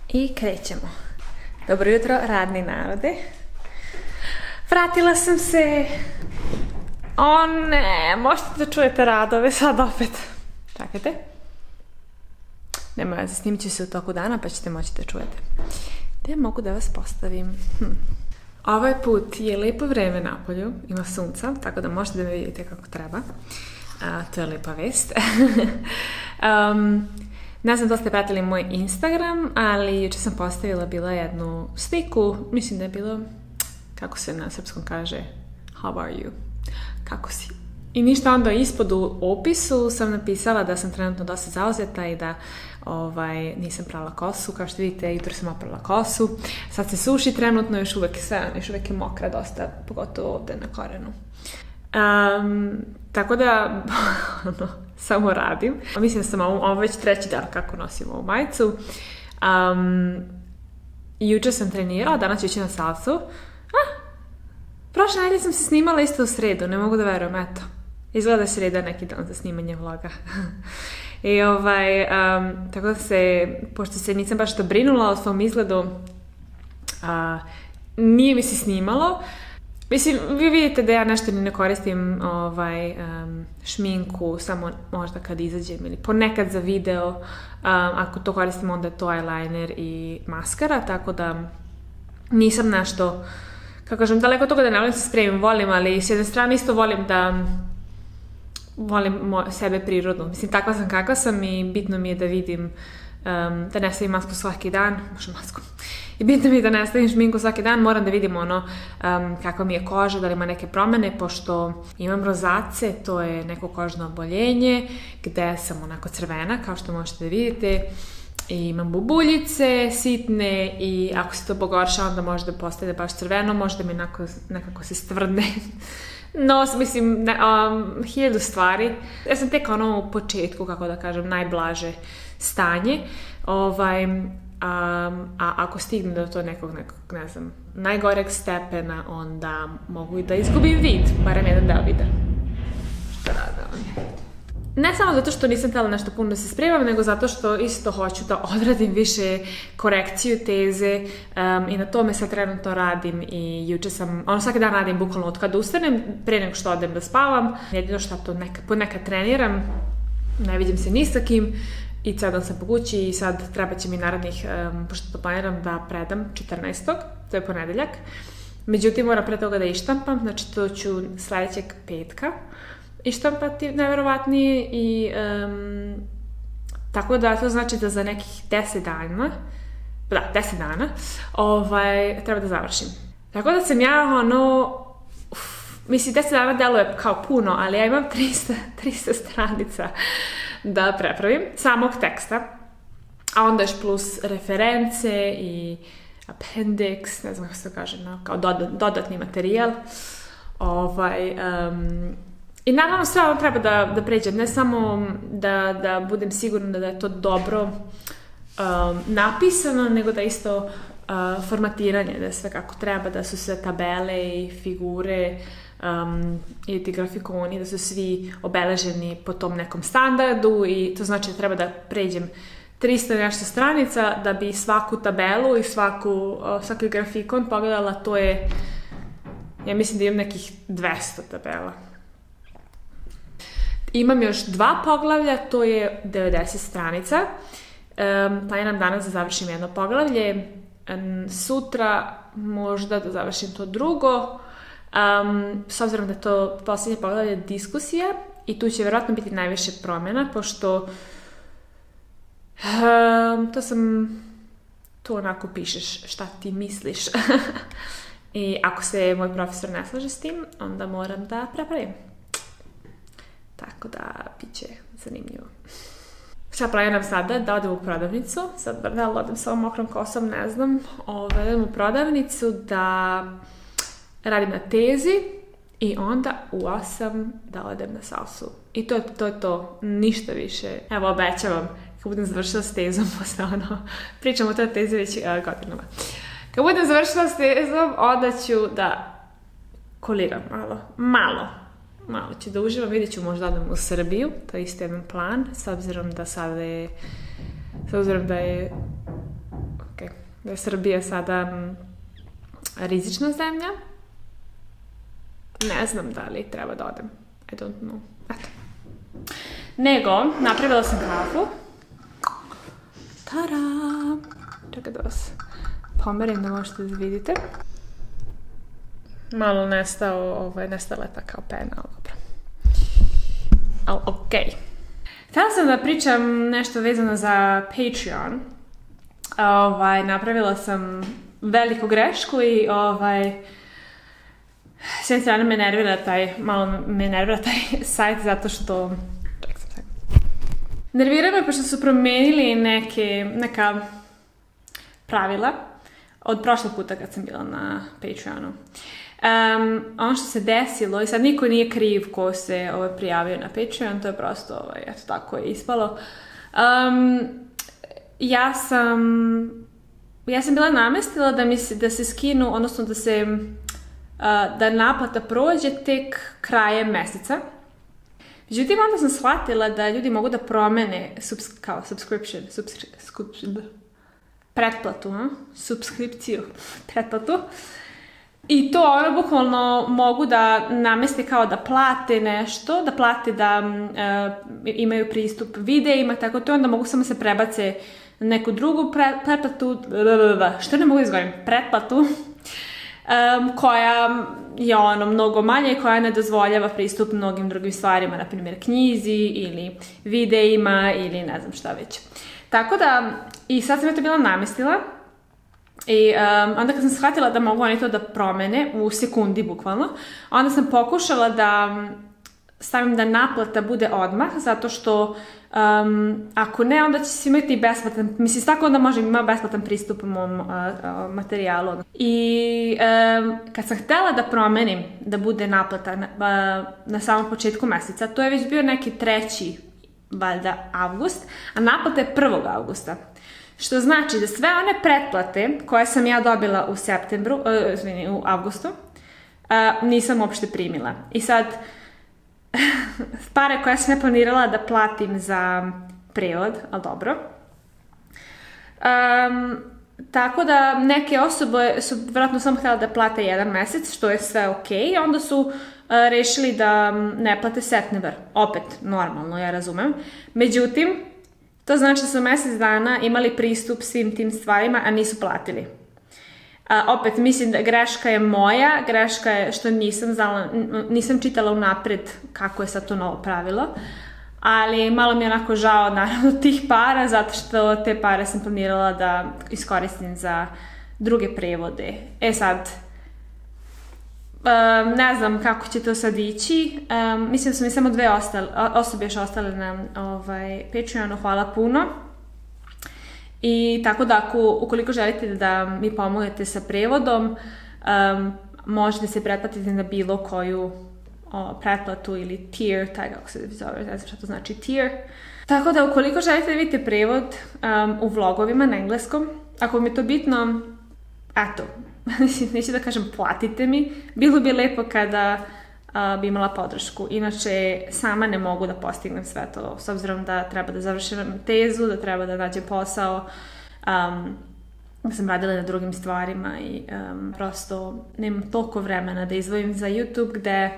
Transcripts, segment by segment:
I krećemo. Dobro jutro, radni narode. Vratila sam se. O ne, možete da čujete radove sad opet. Čekajte. Nema veze, snimit ću se u toku dana pa ćete moći da čujete. Gde mogu da vas postavim? Ovaj put je lepo vreme napolju, ima sunca, tako da možete da me vidite kako treba. To je lepa vest. Ne znam da ste pratili moj Instagram, ali juče sam postavila bila jednu sliku, mislim da je bilo, kako se na srpskom kaže, how are you? Kako si? I ništa, onda ispod u opisu sam napisala da sam trenutno dosta zauzeta i da nisam prala kosu. Kao što vidite, jutro sam oprala kosu. Sad se suši trenutno, još uvek je mokra dosta, pogotovo ovde na korenu. Tako da, samo radim. Mislim da sam ovo već treći dan kako nosim ovu majicu. Juče sam trenirala, danas ću ići na salsu. Prošle nedelje sam se snimala isto u sredu, ne mogu da verujem, eto. Izgleda je sreda neki dan za snimanje vloga. I tako da pošto se nisam baš to brinula o svom izgledu, nije mi se snimalo. Mislim, vi vidite da ja nešto ni ne koristim šminku, samo možda kad izađem ili ponekad za video. Ako to koristim, onda je to eyeliner i maskara, tako da nisam nešto, kako kažem, daleko od toga da ne volim se spremim, volim, ali s jedne strane isto volim da volim sebe prirodno. Mislim, takva sam kakva sam i bitno mi je da vidim da ne stavim masku svaki dan, možda masku. I bitno mi je da ne stavim šminku svaki dan, moram da vidim kakva mi je koža, da li ima neke promene, pošto imam rozace, to je neko kožno oboljenje, gde sam onako crvena, kao što možete da vidite, i imam bubuljice sitne i ako se to pogorša, onda može da postane baš crveno, može da mi nekako se stvrdne. No, mislim, 1000 stvari. Ja sam tek u početku, kako da kažem, najblaže stanje. A ako stignem do to nekog, ne znam, najgoreg stepena, onda mogu i da izgubim vid, barem jedan deo vida. Šta radim? Ne samo zato što nisam htjela nešto puno da se spremam, nego zato što isto hoću da odradim više korekciju teze i na tome sad trenutno radim i juče sam, svaki dan radim bukvalno od kada ustanem, pre nego što odem da spavam. Jedino što to ponekad treniram, ne vidim se ni sa kim i sad sam po kući i sad treba će mi narednih, pošto to planiram da predam 14. To je ponedeljak. Međutim, moram pre toga da ištampam, znači to ću sledećeg petka ištampati najverovatnije i tako da to znači da za nekih 10 dana treba da završim. Tako da sam ja mislim 10 dana deluje kao puno, ali ja imam 300 stranica da prepravim samog teksta, a onda još plus reference i appendix, ne znam kako se to kaže, kao dodatni materijal. I naravno sve ovo treba da pređem, ne samo da budem sigurna da je to dobro napisano, nego da isto formatiranje, da je sve kako treba, da su sve tabele i figure i ti grafikoni, da su svi obeleženi po tom nekom standardu i to znači da treba da pređem 300 nešto stranica da bi svaku tabelu i svaki grafikon pogledala, to je, ja mislim da imam nekih 200 tabela. Imam još 2 poglavlja, to je 90 stranica. Planiram danas da završim jedno poglavlje, sutra možda da završim to drugo, s obzirom da je to posljednje poglavlje diskusija i tu će vjerojatno biti najviše promjena, pošto tu onako pišeš šta ti misliš i ako se moj profesor ne slaže s tim, onda moram da prepravim. Tako da, bit će zanimljivo. Šta planiram sada? Da odem u prodavnicu. Sad da li odem sa ovom mokrom kosom, ne znam. Odem u prodavnicu da radim na tezi i onda u 8 da odem na salsu. I to je to. Ništa više. Evo, obećavam. Kad budem završila s tezom, posle pričam o toj tezi već godinama. Kad budem završila s tezom, onda ću da koliram malo ću da uživam, vidjet ću možda odem u Srbiju, to je isto jedan plan, s obzirom da sada je ok, da je Srbija sada rizična zemlja. Ne znam da li treba da odem. I don't know. Eto. Nego, napravila sam kafu. Tada! Čekaj da vas pomerim da možete da vidite. Malo nestala je ta kao pena, ali dobro. Ali okej. Htjela sam da pričam nešto vezano za Patreon. Napravila sam veliku grešku i s jedne strane malo me nervira taj sajt zato što nervira me pošto su promenili neka pravila od prošlog puta kad sam bila na Patreonu. Ono što se desilo, i sad niko nije kriv ko se prijavio na Patreon, to je prosto, eto tako je ispalo. Ja sam bila namestila da se skinu, odnosno da naplata prođe tek krajem meseca. Međutim, onda sam shvatila da ljudi mogu da promene pretplatu. I to bukvalno mogu da nameste kao da plate nešto, da plate da imaju pristup videima, tako to onda mogu samo se prebace na neku drugu pretplatu, pretplatu, koja je mnogo manje i koja ne dozvoljava pristup mnogim drugim stvarima, na primjer knjizi ili videima ili ne znam šta već. Tako da, i sad sam je to bila namestila i onda kad sam shvatila da mogu oni to da promene u sekundi bukvalno, onda sam pokušala da stavim da naplata bude odmah, zato što ako ne, onda će se imati besplatan, mislim, tako onda može imati besplatan pristup u mom materijalu. I kad sam htjela da promenim da bude naplata na samom početku meseca, to je već bio neki 3. valjda avgust, a naplata je 1. avgusta. Što znači da sve one pretplate koje sam ja dobila u avgustu, nisam uopšte primila. I sad, pare koje sam ne planirala da platim za prevod, ali dobro. Tako da neke osobe su vjerojatno samo htjela da plate 1 mesec, što je sve okej, onda su rešili da ne plate septembar. Opet, normalno, ja razumem. Međutim, to znači da su mesec dana imali pristup svim tim stvarima, a nisu platili. Opet, mislim da greška je moja, greška je što nisam čitala unapred kako je sad to novo pravilo, ali malo mi je onako žao naravno tih para, zato što te pare sam planirala da iskoristim za druge prevode. E sad, ne znam kako će to sad ići, mislim da su mi samo 2 osobe još ostale na Patreonu, hvala puno. I tako da ukoliko želite da mi pomognete sa prevodom, možete se pretplatiti na bilo koju pretplatu ili tier, taj kako se zove, ne znam šta to znači tier. Tako da ukoliko želite da vidite prevod u vlogovima na engleskom, ako mi je to bitno, eto, neću da kažem platite mi, bilo bi lepo kada bi imala podršku. Inače, sama ne mogu da postignem sve to, s obzirom da treba da završim tezu, da treba da nađem posao, da sam radila na drugim stvarima i prosto nemam toliko vremena da izdvojim za YouTube gde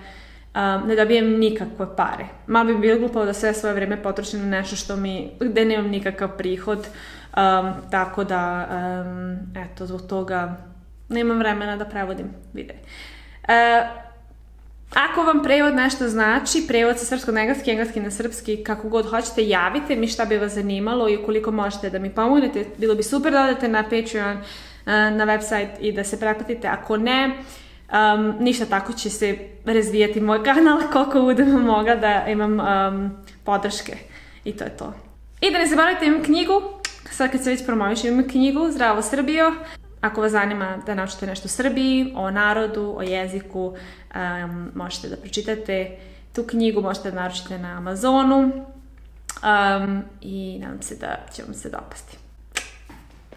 ne dobijem nikakve pare. Malo bi bilo glupo da sve svoje vreme potrošim na nešto gde nemam nikakav prihod, tako da, eto, zbog toga nemam vremena da prevodim videe. Ako vam prevod nešto znači, prevod sa srpskog na engleski, engleski na srpski, kako god hoćete, javite mi šta bi vas zanimalo i ukoliko možete da mi pomognete, bilo bi super da odete na Patreon, na website i da se pretplatite. Ako ne, ništa, tako će se razvijati moj kanal koliko budem mogla da imam podrške. I to je to. I da ne zaboravite, imam knjigu, sad kad se već promovišem, imam knjigu Zdravo Srbijo. Ako vas zanima da naučite nešto o Srbiji, o narodu, o jeziku, možete da pročitate tu knjigu, možete da naručite na Amazonu i nadam se da će vam se dopasti.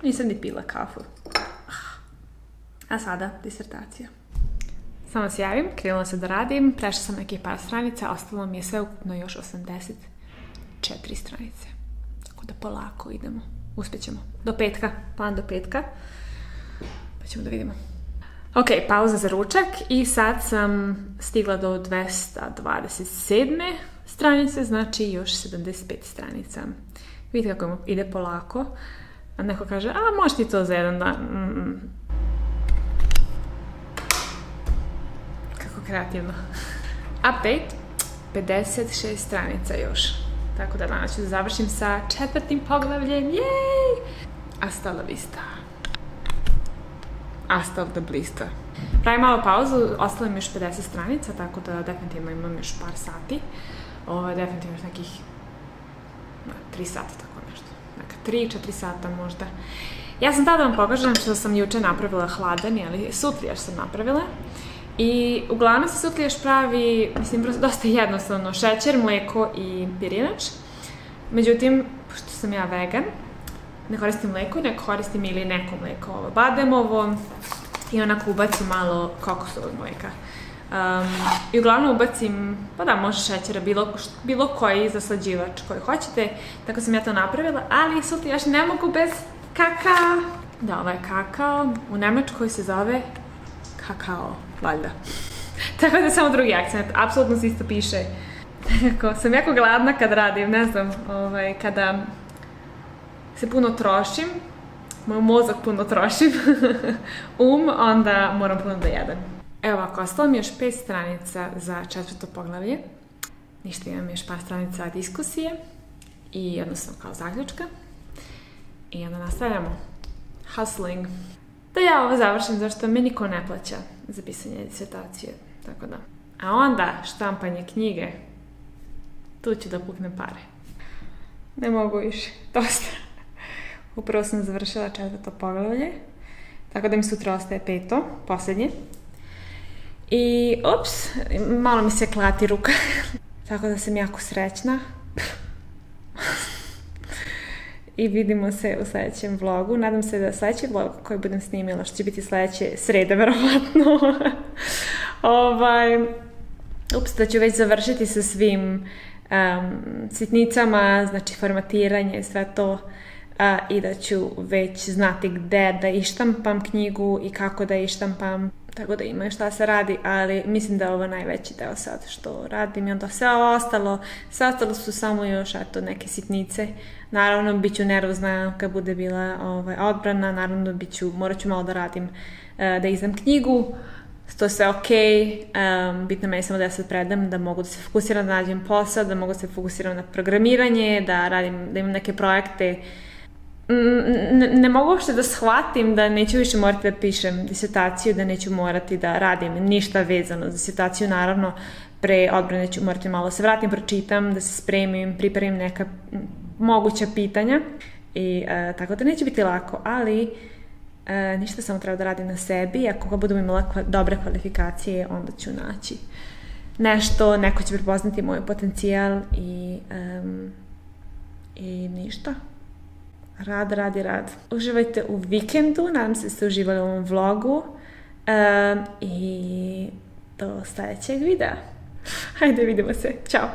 Nisam ni pila kafu. A sada disertacija. Samo se javim, krenula se da radim, prešla sam neke par stranica, ostalo mi je sve ukupno još 84 stranice. Tako da polako idemo. uspjećemo. Do petka, plan do petka. Pa ćemo da vidimo. Ok, pauza za ručak i sad sam stigla do 227. stranice, znači još 75 stranica. Vidite kako ide polako. A neko kaže, možeš ti to za jedan dan. Kako kreativno. A5, 56 stranica još. Tako da danas ću da završim sa 4. poglavljem. Jej! Hasta la vista. Hasta the blister. Pravim malo pauzu, ostalo mi još 50 stranica, tako da definitivno imam još par sati. Definitivno još nekih 3 sata, tako nešto. Neka 3-4 sata možda. Ja sam tada vam pokažem što sam juče napravila hladan, ali sutljaš sam napravila. I uglavnom se sutljaš pravi, mislim, dosta jednostavno, šećer, mlijeko i pirinač. Međutim, pošto sam ja vegan, ne koristim mlijeko, ne koristim ili neko mlijeko bademovo i onako ubacim malo kokosovog mlijeka. I uglavnom ubacim, pa da, može šećera, bilo koji zaslađivač koji hoćete, tako sam ja to napravila, ali sutljaš ne mogu bez kakao. Da, ovo je kakao, u Nemačkoj se zove kakao, valjda. Tako da je samo drugi akcent, apsolutno se isto piše. Sam jako gladna kad radim, ne znam, kada se puno trošim, moj mozak puno trošim, onda moram puno da jedem. Evo ovako, ostalo mi još 5 stranica za 4. poglavlje. Ništa, imam još par stranica diskusije i jednostavno kao zaključka. I onda nastavljamo. Hustling. Da ja ovo završim zašto me niko ne plaća za pisanje disertacije, tako da. A onda štampanje knjige, tu ću da puknem pare. Ne mogu više, dosta. Upravo sam završila 4. poglavlje, tako da mi sutra ostaje 5. posljednje. I, malo mi se klati ruka, tako da sam jako srećna. I vidimo se u sljedećem vlogu. Nadam se da sljedeći vlog koji budem snimila, što će biti sljedeće srede, verovatno. Da ću već završiti sa svim sitnicama, znači formatiranje, sve to. I da ću već znati gde da ištampam knjigu i kako da ištampam. Tako da ima šta se radi, ali mislim da je ovo najveći deo sad što radim i onda sve ostalo su samo još neke sitnice. Naravno, bit ću nervozna kad bude bila odbrana, naravno morat ću malo da radim, da izdam knjigu, to sve ok, bitno meni samo da ja sad predam, da mogu da se fokusiram da nađem posao, da mogu da se fokusiram na programiranje, da imam neke projekte. Ne mogu uopšte da shvatim da neću više morati da pišem disertaciju, da neću morati da radim ništa vezano za disertaciju. Naravno, pre odbrane ću morati malo se vratim, pročitam, da se spremim, pripremim neka moguća pitanja. I tako da neće biti lako, ali ništa, samo treba da radim na sebi. Ako budem imala dobre kvalifikacije, onda ću naći nešto, neko će prepoznati moj potencijal i ništa. Rad. Uživajte u vikendu, nadam se da ste uživali u ovom vlogu i do sljedećeg videa. Hajde, vidimo se. Ćao!